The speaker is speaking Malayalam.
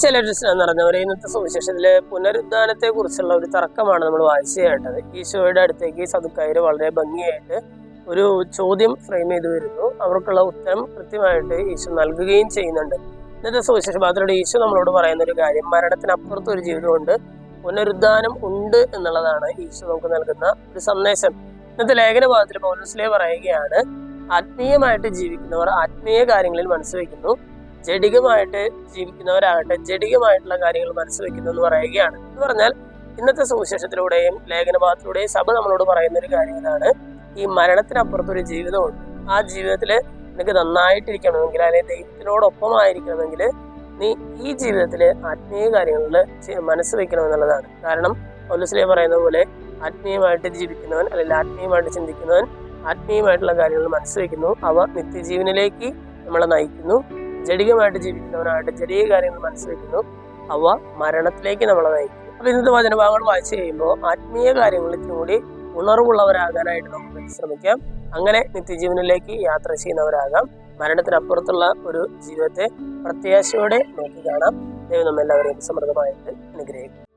ചിലർ നിറഞ്ഞവരെ ഇന്നത്തെ സുവിശേഷത്തിലെ പുനരുദ്ധാനത്തെ കുറിച്ചുള്ള ഒരു തർക്കമാണ് നമ്മൾ വായിച്ചു കേട്ടത്. ഈശോയുടെ അടുത്തേക്ക് സദുക്കായര് വളരെ ഭംഗിയായിട്ട് ഒരു ചോദ്യം ഫ്രെയിം ചെയ്തു വരുന്നു. അവർക്കുള്ള ഉത്തരം കൃത്യമായിട്ട് ഈശോ നൽകുകയും ചെയ്യുന്നുണ്ട്. ഇന്നത്തെ സുവിശേഷ ഭാഗത്തിലൂടെ ഈശോ നമ്മളോട് പറയുന്ന ഒരു കാര്യം, മരണത്തിനപ്പുറത്ത് ഒരു ജീവിതമുണ്ട്, പുനരുദ്ധാനം ഉണ്ട് എന്നുള്ളതാണ് ഈശോ നമുക്ക് നൽകുന്ന ഒരു സന്ദേശം. ഇന്നത്തെ ലേഖന ഭാഗത്തിൽ പൗലോസ് പറയുകയാണ്, ആത്മീയമായിട്ട് ജീവിക്കുന്നവർ ആത്മീയ കാര്യങ്ങളിൽ മനസ്സ് വയ്ക്കുന്നു, ജഡികമായിട്ട് ജീവിക്കുന്നവരാകട്ടെ ജഡികമായിട്ടുള്ള കാര്യങ്ങൾ മനസ്സ് വെക്കുന്നു എന്ന് പറയുകയാണ്. എന്ന് പറഞ്ഞാൽ ഇന്നത്തെ സുവിശേഷത്തിലൂടെയും ലേഖനഭാഗത്തിലൂടെയും സഭ നമ്മളോട് പറയുന്ന ഒരു കാര്യം ഇതാണ്, ഈ മരണത്തിനപ്പുറത്തൊരു ജീവിതമുണ്ട്. ആ ജീവിതത്തിൽ നിനക്ക് നന്നായിട്ടിരിക്കണമെങ്കിൽ, അല്ലെങ്കിൽ ദൈവത്തിനോടൊപ്പമായിരിക്കണമെങ്കിൽ നീ ഈ ജീവിതത്തിൽ ആത്മീയ കാര്യങ്ങളിൽ മനസ്സ് വെക്കണമെന്നുള്ളതാണ്. കാരണം പൗലോസ് പറയുന്ന പോലെ ആത്മീയമായിട്ട് ജീവിക്കുന്നവൻ, അല്ലെങ്കിൽ ആത്മീയമായിട്ട് ചിന്തിക്കുന്നവൻ ആത്മീയമായിട്ടുള്ള കാര്യങ്ങൾ മനസ്സ് വെക്കുന്നു, അവ നിത്യജീവനിലേക്ക് നമ്മളെ നയിക്കുന്നു. ജഡികമായിട്ട് ജീവിക്കുന്നവനായിട്ട് ജഡിക കാര്യങ്ങൾ മനസ്സിലാക്കുന്നു, അവ മരണത്തിലേക്ക് നമ്മളെ നയിക്കും. അപ്പൊ ഇന്നത്തെ വചനഭാഗങ്ങൾ വായിച്ചു കഴിയുമ്പോൾ ആത്മീയ കാര്യങ്ങളിൽ കൂടി ഉണർവുള്ളവരാകാനായിട്ട് നമുക്ക് ശ്രമിക്കാം. അങ്ങനെ നിത്യജീവനിലേക്ക് യാത്ര ചെയ്യുന്നവരാകാം. മരണത്തിനപ്പുറത്തുള്ള ഒരു ജീവിതത്തെ പ്രത്യാശയോടെ നോക്കി കാണാം. ദൈവം നമ്മെല്ലാവരെയും സമൃദ്ധമായിട്ട് അനുഗ്രഹിക്കും.